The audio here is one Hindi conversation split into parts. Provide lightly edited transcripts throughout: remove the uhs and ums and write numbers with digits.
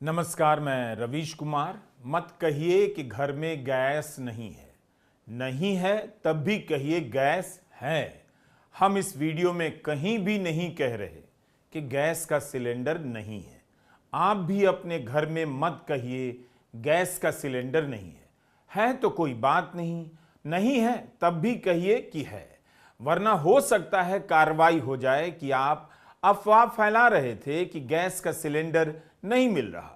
नमस्कार, मैं रवीश कुमार। मत कहिए कि घर में गैस नहीं है। नहीं है तब भी कहिए गैस है। हम इस वीडियो में कहीं भी नहीं कह रहे कि गैस का सिलेंडर नहीं है। आप भी अपने घर में मत कहिए गैस का सिलेंडर नहीं है तो कोई बात नहीं, नहीं है तब भी कहिए कि है, वरना हो सकता है कार्रवाई हो जाए कि आप अफवाह फैला रहे थे कि गैस का सिलेंडर नहीं मिल रहा।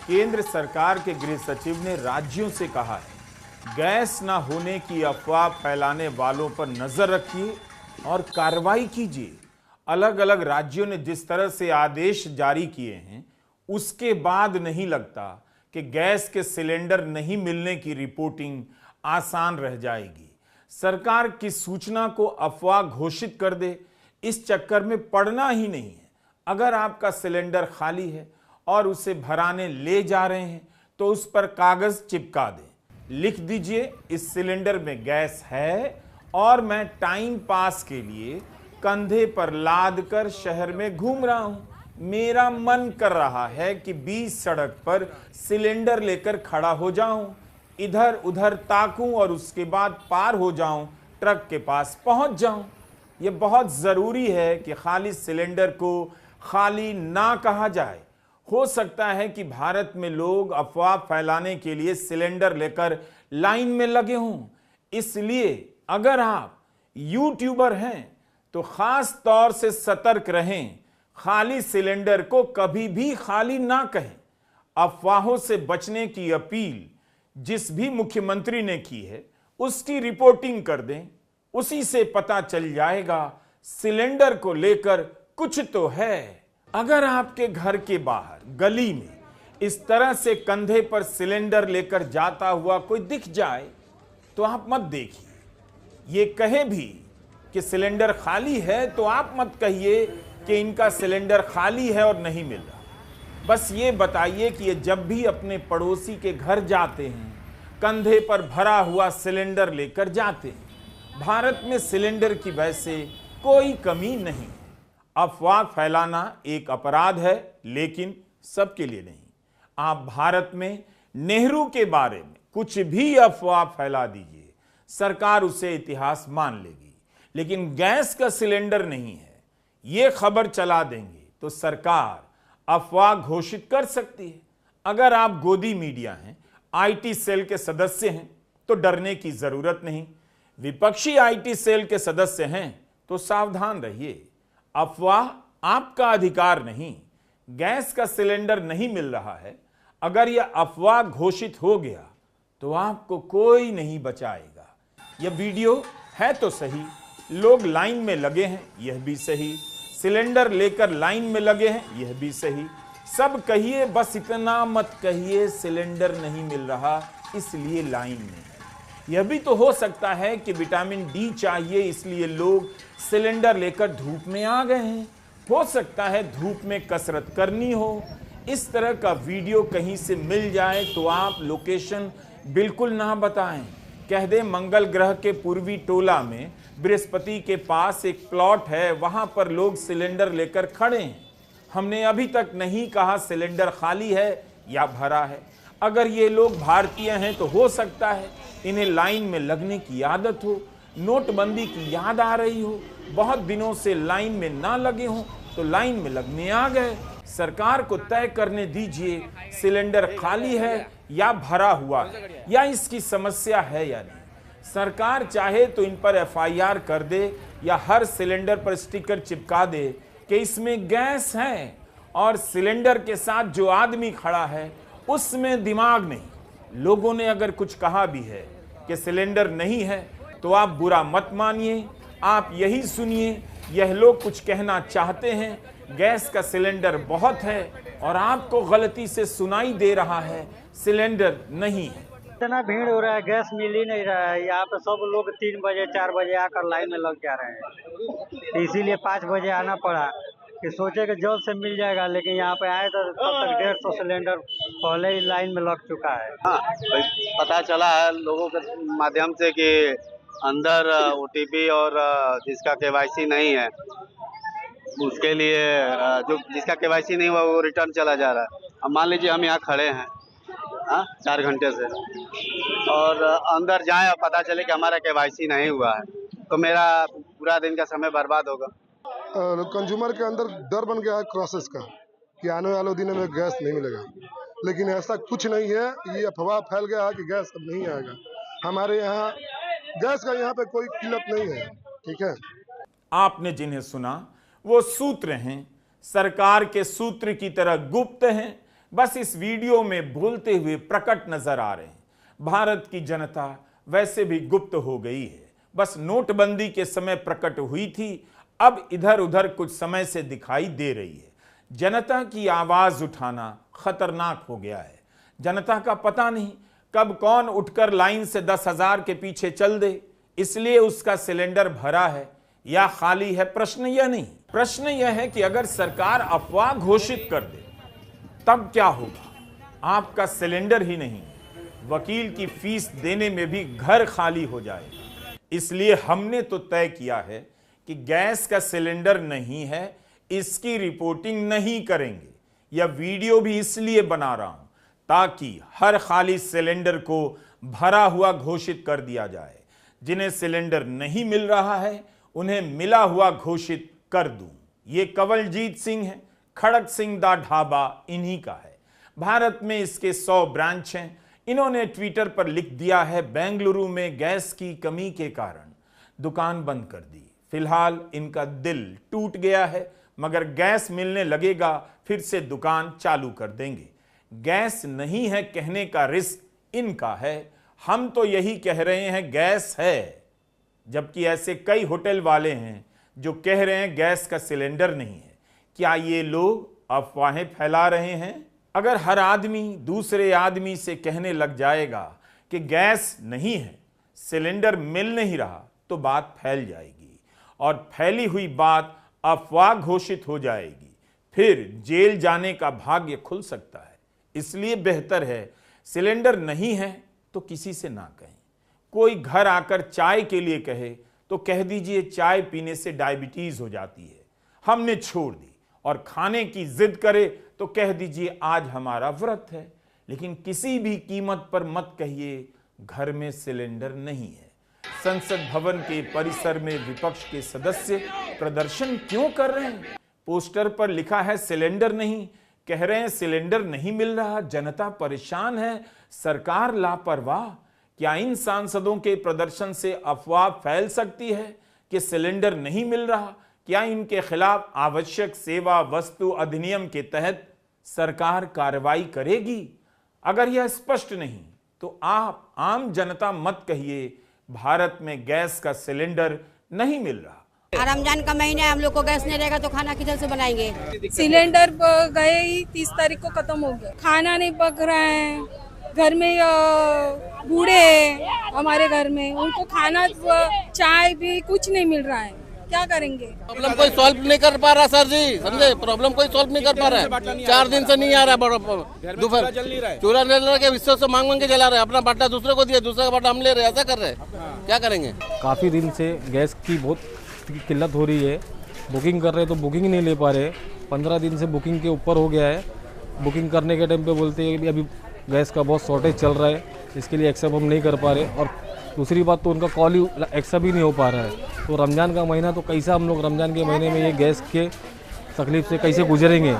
केंद्र सरकार के गृह सचिव ने राज्यों से कहा है, गैस न होने की अफवाह फैलाने वालों पर नजर रखिए और कार्रवाई कीजिए। अलग अलग राज्यों ने जिस तरह से आदेश जारी किए हैं, उसके बाद नहीं लगता कि गैस के सिलेंडर नहीं मिलने की रिपोर्टिंग आसान रह जाएगी। सरकार की सूचना को अफवाह घोषित कर दे, इस चक्कर में पड़ना ही नहीं है। अगर आपका सिलेंडर खाली है और उसे भराने ले जा रहे हैं तो उस पर कागज चिपका दें, लिख दीजिए इस सिलेंडर में गैस है और मैं टाइम पास के लिए कंधे पर लाद कर शहर में घूम रहा हूं। मेरा मन कर रहा है कि बीच सड़क पर सिलेंडर लेकर खड़ा हो जाऊं, इधर उधर ताकूं और उसके बाद पार हो जाऊं, ट्रक के पास पहुंच जाऊं। यह बहुत जरूरी है कि खाली सिलेंडर को खाली ना कहा जाए। हो सकता है कि भारत में लोग अफवाह फैलाने के लिए सिलेंडर लेकर लाइन में लगे हों। इसलिए अगर आप यूट्यूबर हैं तो खास तौर से सतर्क रहें। खाली सिलेंडर को कभी भी खाली ना कहें। अफवाहों से बचने की अपील जिस भी मुख्यमंत्री ने की है उसकी रिपोर्टिंग कर दें, उसी से पता चल जाएगा सिलेंडर को लेकर कुछ तो है। अगर आपके घर के बाहर गली में इस तरह से कंधे पर सिलेंडर लेकर जाता हुआ कोई दिख जाए तो आप मत देखिए। ये कहे भी कि सिलेंडर खाली है तो आप मत कहिए कि इनका सिलेंडर खाली है और नहीं मिल रहा। बस ये बताइए कि ये जब भी अपने पड़ोसी के घर जाते हैं कंधे पर भरा हुआ सिलेंडर लेकर जाते हैं। भारत में सिलेंडर की वैसे कोई कमी नहीं। अफवाह फैलाना एक अपराध है, लेकिन सबके लिए नहीं। आप भारत में नेहरू के बारे में कुछ भी अफवाह फैला दीजिए, सरकार उसे इतिहास मान लेगी। लेकिन गैस का सिलेंडर नहीं है, यह खबर चला देंगे तो सरकार अफवाह घोषित कर सकती है। अगर आप गोदी मीडिया हैं, आईटी सेल के सदस्य हैं तो डरने की जरूरत नहीं। विपक्षी आईटी सेल के सदस्य हैं तो सावधान रहिए। अफवाह आपका अधिकार नहीं। गैस का सिलेंडर नहीं मिल रहा है, अगर यह अफवाह घोषित हो गया तो आपको कोई नहीं बचाएगा। यह वीडियो है तो सही, लोग लाइन में लगे हैं, यह भी सही। सिलेंडर लेकर लाइन में लगे हैं, यह भी सही। सब कहिए, बस इतना मत कहिए सिलेंडर नहीं मिल रहा इसलिए लाइन में है। यह भी तो हो सकता है कि विटामिन डी चाहिए इसलिए लोग सिलेंडर लेकर धूप में आ गए हैं। हो सकता है धूप में कसरत करनी हो। इस तरह का वीडियो कहीं से मिल जाए तो आप लोकेशन बिल्कुल ना बताएं। कह दें मंगल ग्रह के पूर्वी टोला में बृहस्पति के पास एक प्लॉट है, वहां पर लोग सिलेंडर लेकर खड़े हैं। हमने अभी तक नहीं कहा सिलेंडर खाली है या भरा है। अगर ये लोग भारतीय हैं तो हो सकता है इन्हें लाइन में लगने की आदत हो, नोटबंदी की याद आ रही हो, बहुत दिनों से लाइन में ना लगे हों तो लाइन में लगने आ गए। सरकार को तय करने दीजिए सिलेंडर खाली है या भरा हुआ है, या इसकी समस्या है या नहीं। सरकार चाहे तो इन पर एफआईआर कर दे या हर सिलेंडर पर स्टिकर चिपका दे कि इसमें गैस है और सिलेंडर के साथ जो आदमी खड़ा है उसमें दिमाग नहीं। लोगों ने अगर कुछ कहा भी है कि सिलेंडर नहीं है तो आप बुरा मत मानिए, आप यही सुनिए। यह लोग कुछ कहना चाहते हैं, गैस का सिलेंडर बहुत है और आपको गलती से सुनाई दे रहा है सिलेंडर नहीं है। इतना भीड़ हो रहा है, गैस मिल ही नहीं रहा है। यहाँ पे सब लोग 3 बजे 4 बजे आकर लाइन में लग जा रहे हैं, इसीलिए 5 बजे आना पड़ा। कि सोचे कि जल्द से मिल जाएगा, लेकिन यहाँ पे आए तो तब तक 150 सिलेंडर पहले ही लाइन में लग चुका है। हाँ, पता चला है लोगों के माध्यम से कि अंदर ओटीपी और जिसका केवाईसी नहीं है उसके लिए जो जिसका केवाईसी नहीं हुआ वो रिटर्न चला जा रहा है। अब मान लीजिए हम यहाँ खड़े हैं 4 घंटे से और अंदर जाएं और पता चले कि हमारा केवाईसी नहीं हुआ है तो मेरा पूरा दिन का समय बर्बाद होगा। कंज्यूमर के अंदर डर बन गया है प्रोसेस का कि आने वाले दिनों में गैस नहीं मिलेगा, लेकिन ऐसा कुछ नहीं है। ये अफवाह फैल गया है कि गैस अब नहीं आएगा। हमारे यहाँ गैस का यहाँ पे कोई किल्लत नहीं है। ठीक है, आपने जिन्हें सुना वो सूत्र हैं, सरकार के सूत्र की तरह गुप्त हैं, बस इस वीडियो में बोलते हुए प्रकट नजर आ रहे हैं। भारत की जनता वैसे भी गुप्त हो गई है, बस नोटबंदी के समय प्रकट हुई थी, अब इधर उधर कुछ समय से दिखाई दे रही है। जनता की आवाज उठाना खतरनाक हो गया है। जनता का पता नहीं कब कौन उठकर लाइन से 10,000 के पीछे चल दे, इसलिए उसका सिलेंडर भरा है या खाली है। प्रश्न यह नहीं, प्रश्न यह है कि अगर सरकार अफवाह घोषित कर दे तब क्या होगा। आपका सिलेंडर ही नहीं, वकील की फीस देने में भी घर खाली हो जाएगा। इसलिए हमने तो तय किया है कि गैस का सिलेंडर नहीं है, इसकी रिपोर्टिंग नहीं करेंगे। यह वीडियो भी इसलिए बना रहा हूं ताकि हर खाली सिलेंडर को भरा हुआ घोषित कर दिया जाए। जिन्हें सिलेंडर नहीं मिल रहा है उन्हें मिला हुआ घोषित कर दूं। ये कंवलजीत सिंह है, खड़क सिंह दा ढाबा इन्हीं का है। भारत में इसके 100 ब्रांच हैं। इन्होंने ट्विटर पर लिख दिया है, बेंगलुरु में गैस की कमी के कारण दुकान बंद कर दी। फिलहाल इनका दिल टूट गया है, मगर गैस मिलने लगेगा फिर से दुकान चालू कर देंगे। गैस नहीं है कहने का रिस्क इनका है, हम तो यही कह रहे हैं गैस है, जबकि ऐसे कई होटल वाले हैं जो कह रहे हैं गैस का सिलेंडर नहीं है। क्या ये लोग अफवाहें फैला रहे हैं? अगर हर आदमी दूसरे आदमी से कहने लग जाएगा कि गैस नहीं है, सिलेंडर मिल नहीं रहा, तो बात फैल जाएगी और फैली हुई बात अफवाह घोषित हो जाएगी, फिर जेल जाने का भाग्य खुल सकता है। इसलिए बेहतर है सिलेंडर नहीं है तो किसी से ना कहें। कोई घर आकर चाय के लिए कहे तो कह दीजिए चाय पीने से डायबिटीज हो जाती है, हमने छोड़ दी। और खाने की जिद करे तो कह दीजिए आज हमारा व्रत है। लेकिन किसी भी कीमत पर मत कहिए घर में सिलेंडर नहीं है। संसद भवन के परिसर में विपक्ष के सदस्य प्रदर्शन क्यों कर रहे हैं? पोस्टर पर लिखा है सिलेंडर नहीं, कह रहे हैं सिलेंडर नहीं मिल रहा, जनता परेशान है, सरकार लापरवाह। क्या इन सांसदों के प्रदर्शन से अफवाह फैल सकती है कि सिलेंडर नहीं मिल रहा? क्या इनके खिलाफ आवश्यक सेवा वस्तु अधिनियम के तहत सरकार कार्रवाई करेगी? अगर यह स्पष्ट नहीं तो आप आम जनता मत कहिए भारत में गैस का सिलेंडर नहीं मिल रहा। रमजान का महीना है, हम लोग को गैस नहीं रहेगा तो खाना किधर से बनाएंगे? सिलेंडर गए ही 30 तारीख को खत्म हो गया, खाना नहीं पक रहा है। घर में बूढ़े हैं हमारे घर में, उनको खाना चाय भी कुछ नहीं मिल रहा है, क्या करेंगे? प्रॉब्लम कोई सॉल्व नहीं कर पा रहा सर जी, समझे? प्रॉब्लम कोई सॉल्व नहीं कर पा रहा है। 4 दिन से नहीं आ रहा है। दोपहर चूल्हा ले रहा विश्व से मांग के जला रहे, अपना बाटा दूसरे को दिया, दूसरा का बाटा हम ले रहे, ऐसा कर रहे हैं, क्या करेंगे? काफ़ी दिन से गैस की बहुत किल्लत हो रही है। बुकिंग कर रहे तो बुकिंग नहीं ले पा रहे। 15 दिन से बुकिंग के ऊपर हो गया है। बुकिंग करने के टाइम पे बोलते हैं कि अभी गैस का बहुत शॉर्टेज चल रहा है, इसके लिए एक्सेप्ट हम नहीं कर पा रहे। और दूसरी बात तो उनका कॉल ही एक्सेप्ट भी नहीं हो पा रहा है। तो रमज़ान का महीना, तो कैसा हम लोग रमज़ान के महीने में ये गैस के तकलीफ से कैसे गुजरेंगे?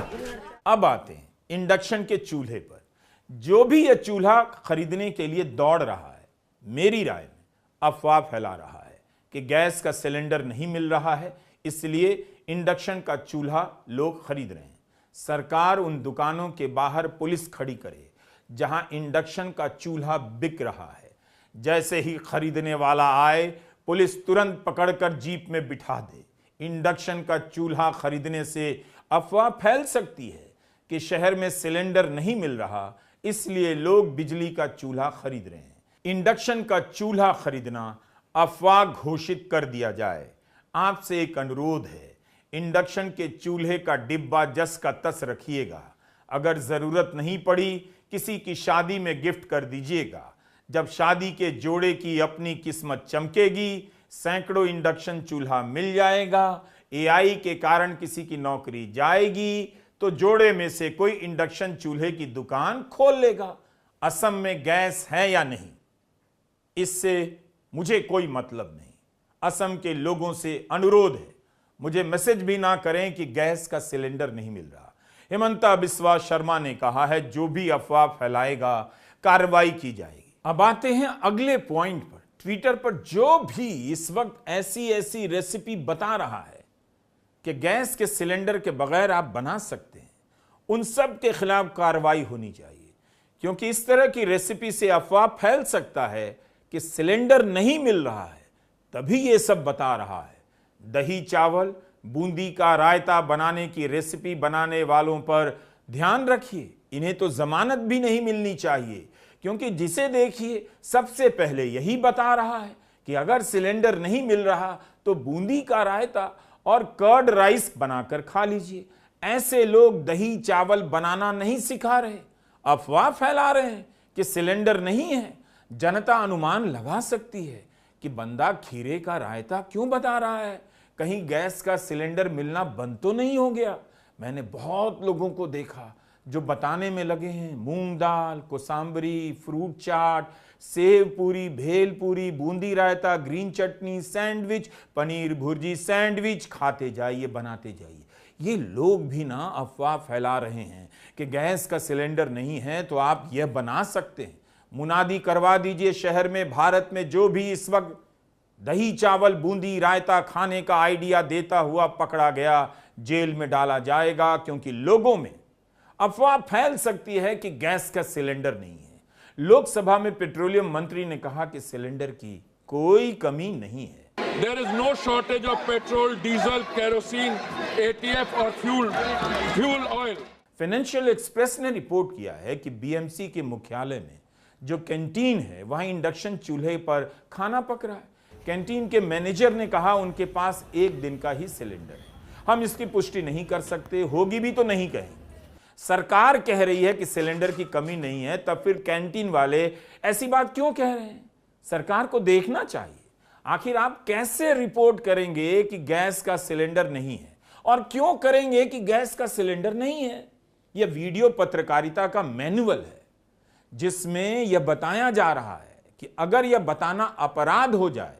अब आते हैं इंडक्शन के चूल्हे पर। जो भी यह चूल्हा खरीदने के लिए दौड़ रहा है, मेरी राय में अफवाह फैला रहा है कि गैस का सिलेंडर नहीं मिल रहा है, इसलिए इंडक्शन का चूल्हा लोग खरीद रहे हैं। सरकार उन दुकानों के बाहर पुलिस खड़ी करे जहां इंडक्शन का चूल्हा बिक रहा है। जैसे ही खरीदने वाला आए, पुलिस तुरंत पकड़कर जीप में बिठा दे। इंडक्शन का चूल्हा खरीदने से अफवाह फैल सकती है कि शहर में सिलेंडर नहीं मिल रहा, इसलिए लोग बिजली का चूल्हा खरीद रहे हैं। इंडक्शन का चूल्हा खरीदना अफवाह घोषित कर दिया जाए। आपसे एक अनुरोध है, इंडक्शन के चूल्हे का डिब्बा जस का तस रखिएगा। अगर जरूरत नहीं पड़ी किसी की शादी में गिफ्ट कर दीजिएगा। जब शादी के जोड़े की अपनी किस्मत चमकेगी, सैकड़ों इंडक्शन चूल्हा मिल जाएगा। एआई के कारण किसी की नौकरी जाएगी तो जोड़े में से कोई इंडक्शन चूल्हे की दुकान खोल लेगा। असम में गैस है या नहीं, इससे मुझे कोई मतलब नहीं। असम के लोगों से अनुरोध है, मुझे मैसेज भी ना करें कि गैस का सिलेंडर नहीं मिल रहा। हिमंता बिस्वा शर्मा ने कहा है, जो भी अफवाह फैलाएगा कार्रवाई की जाएगी। अब आते हैं अगले पॉइंट पर। ट्विटर पर जो भी इस वक्त ऐसी रेसिपी बता रहा है कि गैस के सिलेंडर के बगैर आप बना सकते हैं, उन सब के खिलाफ कार्रवाई होनी चाहिए, क्योंकि इस तरह की रेसिपी से अफवाह फैल सकता है कि सिलेंडर नहीं मिल रहा है, तभी ये सब बता रहा है। दही चावल बूंदी का रायता बनाने की रेसिपी बनाने वालों पर ध्यान रखिए, इन्हें तो जमानत भी नहीं मिलनी चाहिए, क्योंकि जिसे देखिए सबसे पहले यही बता रहा है कि अगर सिलेंडर नहीं मिल रहा तो बूंदी का रायता और कर्ड राइस बनाकर खा लीजिए। ऐसे लोग दही चावल बनाना नहीं सिखा रहे, अफवाह फैला रहे हैं कि सिलेंडर नहीं है। जनता अनुमान लगा सकती है कि बंदा खीरे का रायता क्यों बता रहा है, कहीं गैस का सिलेंडर मिलना बंद तो नहीं हो गया। मैंने बहुत लोगों को देखा जो बताने में लगे हैं मूंग दाल, कोसांबरी, फ्रूट चाट, सेव पूरी, भेल पूरी, बूंदी रायता, ग्रीन चटनी, सैंडविच, पनीर भुर्जी सैंडविच खाते जाइए, बनाते जाइए। ये लोग भी ना अफवाह फैला रहे हैं कि गैस का सिलेंडर नहीं है तो आप यह बना सकते हैं। मुनादी करवा दीजिए शहर में, भारत में जो भी इस वक्त दही चावल बूंदी रायता खाने का आइडिया देता हुआ पकड़ा गया, जेल में डाला जाएगा, क्योंकि लोगों में अफवाह फैल सकती है कि गैस का सिलेंडर नहीं है। लोकसभा में पेट्रोलियम मंत्री ने कहा कि सिलेंडर की कोई कमी नहीं है। There is no shortage of petrol, diesel, kerosene, ATF और fuel oil. फाइनेंशियल एक्सप्रेस ने रिपोर्ट किया है कि बीएमसी के मुख्यालय में जो कैंटीन है वहां इंडक्शन चूल्हे पर खाना पक रहा है। कैंटीन के मैनेजर ने कहा उनके पास एक दिन का ही सिलेंडर है। हम इसकी पुष्टि नहीं कर सकते, होगी भी तो नहीं कहेंगे। सरकार कह रही है कि सिलेंडर की कमी नहीं है, तब फिर कैंटीन वाले ऐसी बात क्यों कह रहे हैं? सरकार को देखना चाहिए। आखिर आप कैसे रिपोर्ट करेंगे कि गैस का सिलेंडर नहीं है, और क्यों करेंगे कि गैस का सिलेंडर नहीं है? यह वीडियो पत्रकारिता का मैनुअल है, जिसमें यह बताया जा रहा है कि अगर यह बताना अपराध हो जाए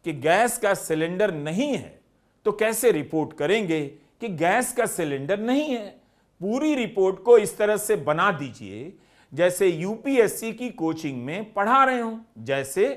कि गैस का सिलेंडर नहीं है, तो कैसे रिपोर्ट करेंगे कि गैस का सिलेंडर नहीं है? पूरी रिपोर्ट को इस तरह से बना दीजिए जैसे यूपीएससी की कोचिंग में पढ़ा रहे हो। जैसे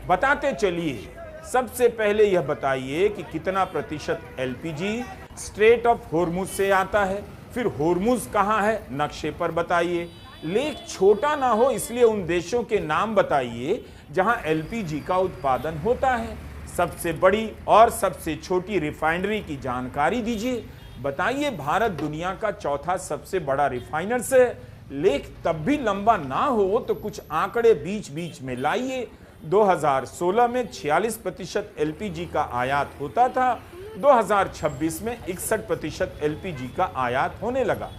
बताते चलिए, सबसे पहले यह बताइए कि कितना प्रतिशत एलपीजी स्ट्रेट ऑफ होर्मुज से आता है, फिर होर्मुज कहाँ है नक्शे पर बताइए। लेख छोटा ना हो इसलिए उन देशों के नाम बताइए जहां एलपीजी का उत्पादन होता है। सबसे बड़ी और सबसे छोटी रिफाइनरी की जानकारी दीजिए। बताइए भारत दुनिया का चौथा सबसे बड़ा रिफाइनर से। लेख तब भी लंबा ना हो तो कुछ आंकड़े बीच बीच में लाइए। 2016 में 46% एलपीजी का आयात होता था, 2026 में 61% एलपीजी का आयात होने लगा।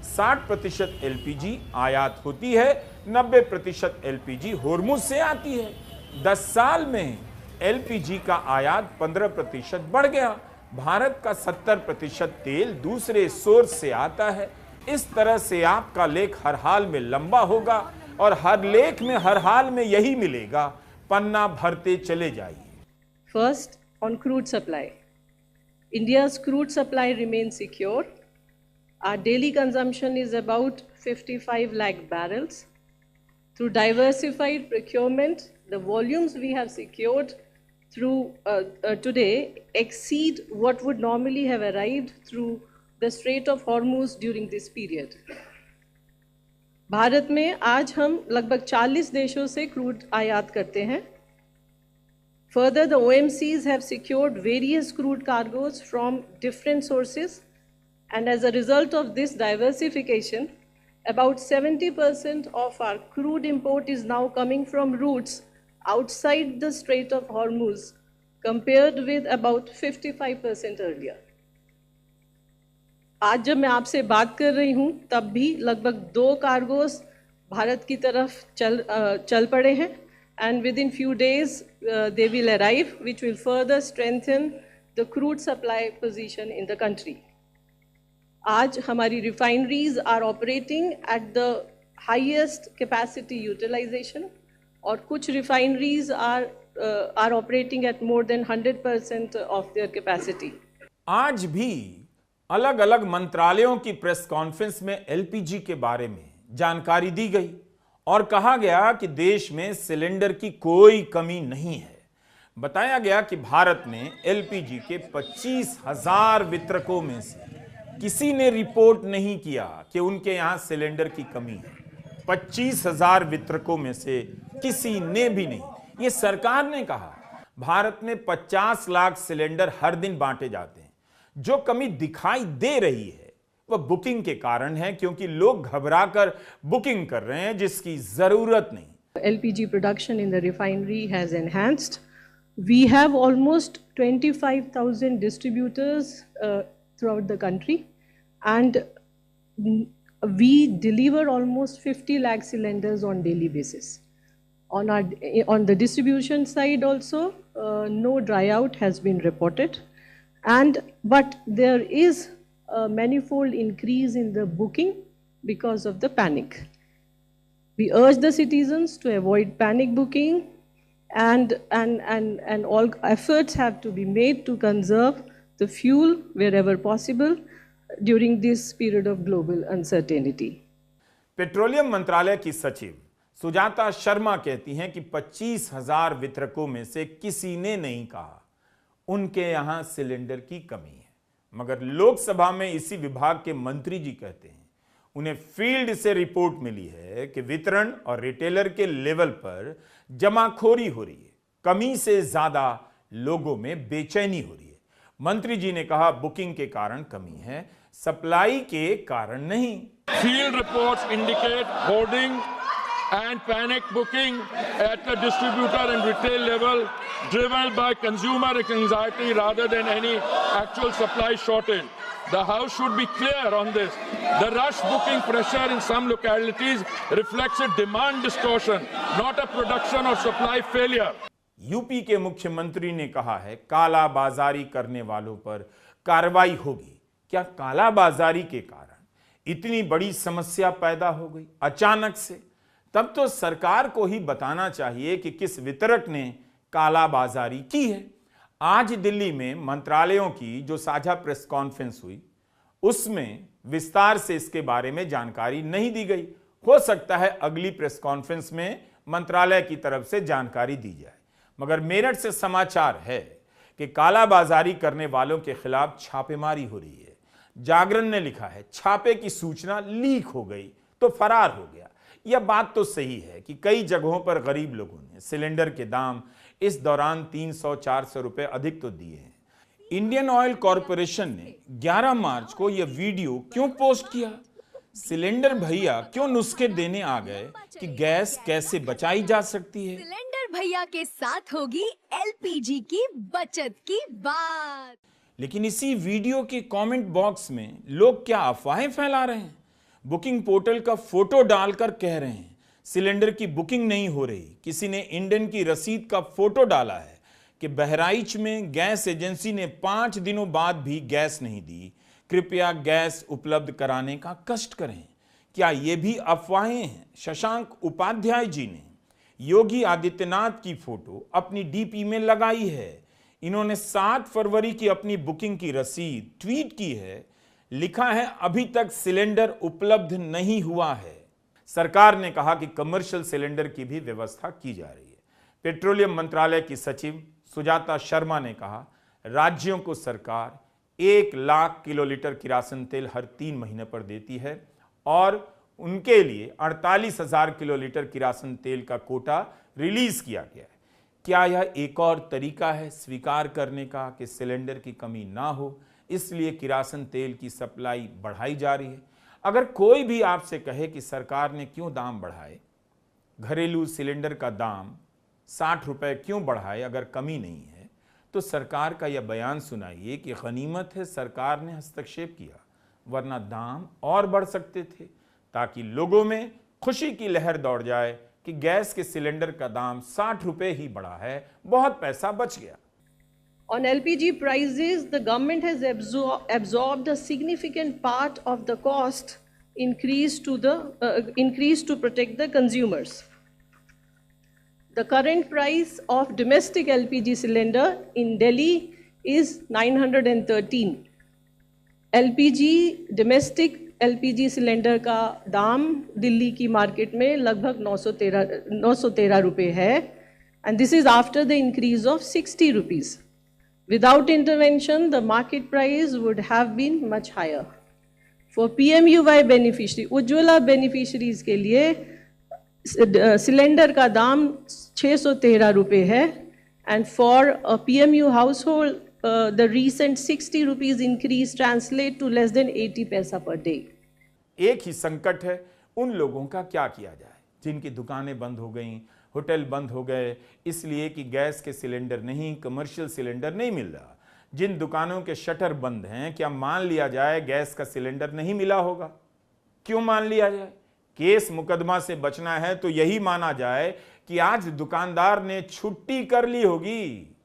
60% एलपीजी आयात होती है, 90% एलपीजी होर्मुज से आती है। 10 साल में एलपीजी का आयात 15% बढ़ गया। भारत का 70% तेल दूसरे सोर्स से आता है। इस तरह से आपका लेख हर हाल में लंबा होगा और हर लेख में हर हाल में यही मिलेगा, पन्ना भरते चले जाइए। First, on crude supply. India's crude supply remains secure. Our daily consumption is about 55 lakh barrels. Through diversified procurement, the volumes we have secured through today exceed what would normally have arrived through the Strait of Hormuz during this period. Bharat में आज हम लगभग 40 देशों से क्रूड आयात करते हैं. Further, the OMCs have secured various crude cargoes from different sources, and as a result of this diversification, about 70% of our crude import is now coming from routes outside the Strait of Hormuz, compared with about 55% earlier. आज जब मैं आपसे बात कर रही हूँ तब भी लगभग 2 कार्गोस भारत की तरफ चल पड़े हैं and within few days they will arrive, which will further strengthen the crude supply position in the country. आज हमारी refineries are operating at the highest capacity utilization और कुछ refineries are operating at more than 100% of their capacity. आज भी अलग अलग मंत्रालयों की प्रेस कॉन्फ्रेंस में एलपीजी के बारे में जानकारी दी गई और कहा गया कि देश में सिलेंडर की कोई कमी नहीं है। बताया गया कि भारत ने एलपीजी के 25,000 वितरकों में से किसी ने रिपोर्ट नहीं किया कि उनके यहां सिलेंडर की कमी है। 25,000 वितरकों में से किसी ने भी नहीं। यह सरकार ने कहा। भारत में 50 लाख सिलेंडर हर दिन बांटे जाते हैं। जो कमी दिखाई दे रही है वह बुकिंग के कारण है, क्योंकि लोग घबराकर बुकिंग कर रहे हैं जिसकी जरूरत नहीं। LPG production in the refinery has enhanced. We have almost 25,000 distributors throughout the country, and we deliver almost 50 lakh cylinders on daily basis. On the distribution side also, no dry out has been reported, but there is a manifold increase in the booking because of the panic. We urge the citizens to avoid panic booking, and all efforts have to be made to conserve the fuel wherever possible during this period of global uncertainty. Petroleum मंत्रालय की सचिव सुजाता शर्मा कहती हैं कि 25,000 वितरकों में से किसी ने नहीं कहा उनके यहां सिलेंडर की कमी है, मगर लोकसभा में इसी विभाग के मंत्री जी कहते हैं उन्हें फील्ड से रिपोर्ट मिली है कि वितरण और रिटेलर के लेवल पर जमाखोरी हो रही है। कमी से ज्यादा लोगों में बेचैनी हो रही है। मंत्री जी ने कहा बुकिंग के कारण कमी है, सप्लाई के कारण नहीं। Field reports indicate hoarding and panic booking at the distributor and retail level, driven by consumer anxiety rather than any actual supply shortage. The House should be clear on this. The rush booking pressure in some localities reflects a demand distortion, not a production or supply failure. UP के मुख्यमंत्री ने कहा है काला बाजारी करने वालों पर कार्रवाई होगी। क्या काला बाजारी के कारण इतनी बड़ी समस्या पैदा हो गई अचानक से? तब तो सरकार को ही बताना चाहिए कि किस वितरक ने कालाबाजारी की है। आज दिल्ली में मंत्रालयों की जो साझा प्रेस कॉन्फ्रेंस हुई उसमें विस्तार से इसके बारे में जानकारी नहीं दी गई। हो सकता है अगली प्रेस कॉन्फ्रेंस में मंत्रालय की तरफ से जानकारी दी जाए, मगर मेरठ से समाचार है कि कालाबाजारी करने वालों के खिलाफ छापेमारी हो रही है। जागरण ने लिखा है छापे की सूचना लीक हो गई तो फरार हो गया। यह बात तो सही है कि कई जगहों पर गरीब लोगों ने सिलेंडर के दाम इस दौरान 300-400 रुपए अधिक तो दिए हैं। इंडियन ऑयल कॉरपोरेशन ने 11 मार्च को यह वीडियो क्यों पोस्ट किया? सिलेंडर भैया क्यों नुस्खे देने आ गए कि गैस कैसे बचाई जा सकती है? सिलेंडर भैया के साथ होगी एलपीजी की बचत की बात। लेकिन इसी वीडियो के कमेंट बॉक्स में लोग क्या अफवाहें फैला रहे हैं? बुकिंग पोर्टल का फोटो डालकर कह रहे हैं सिलेंडर की बुकिंग नहीं हो रही। किसी ने इंडेन की रसीद का फोटो डाला है कि बहराइच में गैस एजेंसी ने 5 दिनों बाद भी गैस नहीं दी, कृपया गैस उपलब्ध कराने का कष्ट करें। क्या ये भी अफवाहें हैं? शशांक उपाध्याय जी ने योगी आदित्यनाथ की फोटो अपनी डीपी में लगाई है। इन्होंने 7 फरवरी की अपनी बुकिंग की रसीद ट्वीट की है। लिखा है अभी तक सिलेंडर उपलब्ध नहीं हुआ है। सरकार ने कहा कि कमर्शियल सिलेंडर की भी व्यवस्था की जा रही है। पेट्रोलियम मंत्रालय की सचिव सुजाता शर्मा ने कहा राज्यों को सरकार 1 लाख किलोलीटर किरासन तेल हर 3 महीने पर देती है और उनके लिए 48,000 किलोलीटर किरासन तेल का कोटा रिलीज किया गया है। क्या यह एक और तरीका है स्वीकार करने का कि सिलेंडर की कमी ना हो, इसलिए किरासन तेल की सप्लाई बढ़ाई जा रही है? अगर कोई भी आपसे कहे कि सरकार ने क्यों दाम बढ़ाए, घरेलू सिलेंडर का दाम 60 रुपए क्यों बढ़ाए अगर कमी नहीं है, तो सरकार का यह बयान सुनाइए कि गनीमत है सरकार ने हस्तक्षेप किया। वरना दाम और बढ़ सकते थे, ताकि लोगों में खुशी की लहर दौड़ जाए कि गैस के सिलेंडर का दाम 60 रुपए ही बढ़ा है, बहुत पैसा बच गया। On LPG prices, the government has absorbed a significant part of the cost increase to protect the consumers. The current price of domestic LPG cylinder in Delhi is 913. domestic LPG cylinder का दाम दिल्ली की मार्केट में लगभग 913 रुपए है, and this is after the increase of 60 rupees. Without intervention, the market price would have been much higher. For PMUY beneficiary, Ujjwala beneficiaries के लिए सिलेंडर का दाम 613 रुपए है, and for a PMU household, the recent 60 rupees increase translate to less than 80 पैसा per day. एक ही संकट है, उन लोगों का क्या किया जाए जिनकी दुकानें बंद हो गईं, होटल बंद हो गए इसलिए कि गैस के सिलेंडर नहीं, कमर्शियल सिलेंडर नहीं मिल रहा। जिन दुकानों के शटर बंद हैं, क्या मान लिया जाए गैस का सिलेंडर नहीं मिला होगा? क्यों मान लिया जाए? केस मुकदमा से बचना है तो यही माना जाए कि आज दुकानदार ने छुट्टी कर ली होगी।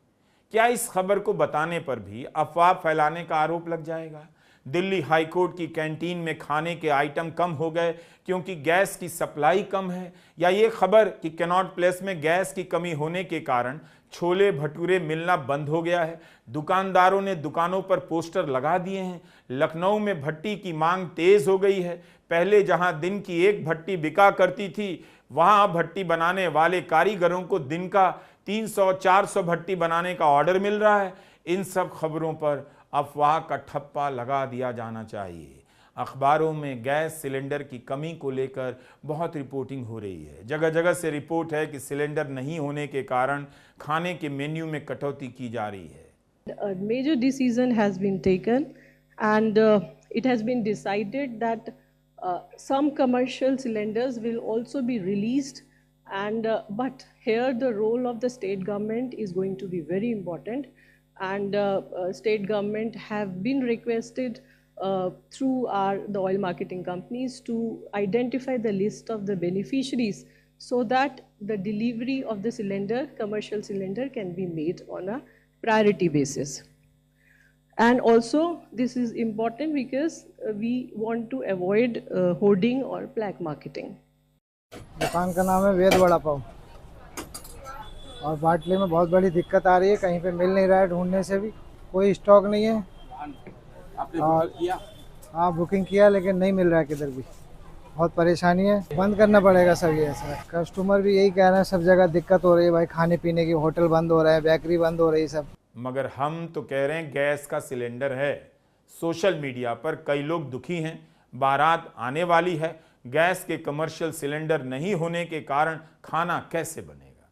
क्या इस खबर को बताने पर भी अफवाह फैलाने का आरोप लग जाएगा? दिल्ली हाईकोर्ट की कैंटीन में खाने के आइटम कम हो गए क्योंकि गैस की सप्लाई कम है, या ये खबर कि कैनॉट प्लेस में गैस की कमी होने के कारण छोले भटूरे मिलना बंद हो गया है। दुकानदारों ने दुकानों पर पोस्टर लगा दिए हैं। लखनऊ में भट्टी की मांग तेज हो गई है। पहले जहां दिन की एक भट्टी बिका करती थी, वहां भट्टी बनाने वाले कारीगरों को दिन का 300-400 भट्टी बनाने का ऑर्डर मिल रहा है। इन सब खबरों पर अफवाह का ठप्पा लगा दिया जाना चाहिए। अखबारों में गैस सिलेंडर की कमी को लेकर बहुत रिपोर्टिंग हो रही है। जगह जगह से रिपोर्ट है कि सिलेंडर नहीं होने के कारण खाने के मेन्यू में कटौती की जा रही है। A major decision has been taken, and it has been decided that some commercial cylinders will also be released, and but here the role of the state government is going to be very important, and state government have been requested through the oil marketing companies to identify the list of the beneficiaries so that the delivery of the cylinder, commercial cylinder, can be made on a priority basis. And also this is important because we want to avoid hoarding or black marketing. दुकान का नाम है वेद वड़ा पाव, और बाटले में बहुत बड़ी दिक्कत आ रही है, कहीं पे मिल नहीं रहा है, ढूंढने से भी कोई स्टॉक नहीं है। आपने बुकिंग किया? हाँ, बुकिंग किया, लेकिन नहीं मिल रहा है किधर भी, बहुत परेशानी है। बंद करना पड़ेगा सर ये ऐसा। कस्टमर भी यही कह रहे हैं, सब जगह दिक्कत हो रही है भाई, खाने पीने की, होटल बंद हो रहे हैं, बेकरी बंद हो रही है सब। मगर हम तो कह रहे हैं गैस का सिलेंडर है। सोशल मीडिया पर कई लोग दुखी हैं, बारात आने वाली है, गैस के कमर्शियल सिलेंडर नहीं होने के कारण खाना कैसे बनेगा?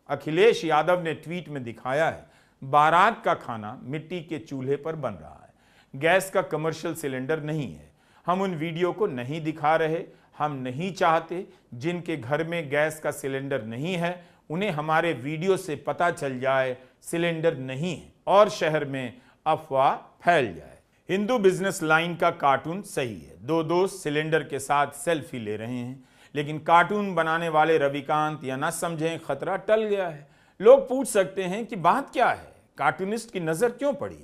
अखिलेश यादव ने ट्वीट में दिखाया है, बारात का खाना मिट्टी के चूल्हे पर बन रहा है, गैस का कमर्शियल सिलेंडर नहीं है। हम उन वीडियो को नहीं दिखा रहे, हम नहीं चाहते जिनके घर में गैस का सिलेंडर नहीं है उन्हें हमारे वीडियो से पता चल जाए सिलेंडर नहीं है और शहर में अफवाह फैल जाए। हिंदू बिजनेस लाइन का कार्टून सही है, दो दोस्त सिलेंडर के साथ सेल्फी ले रहे हैं, लेकिन कार्टून बनाने वाले रविकांत या ना समझें खतरा टल गया है। लोग पूछ सकते हैं कि बात क्या है, कार्टूनिस्ट की नजर क्यों पड़ी,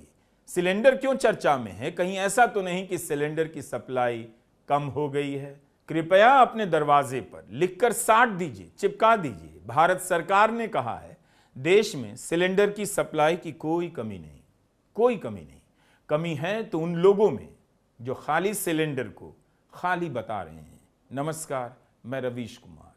सिलेंडर क्यों चर्चा में है? कहीं ऐसा तो नहीं कि सिलेंडर की सप्लाई कम हो गई है? कृपया अपने दरवाजे पर लिखकर साट दीजिए, चिपका दीजिए, भारत सरकार ने कहा है देश में सिलेंडर की सप्लाई की कोई कमी नहीं, कोई कमी नहीं। कमी है तो उन लोगों में जो खाली सिलेंडर को खाली बता रहे हैं। नमस्कार, मैं रवीश कुमार।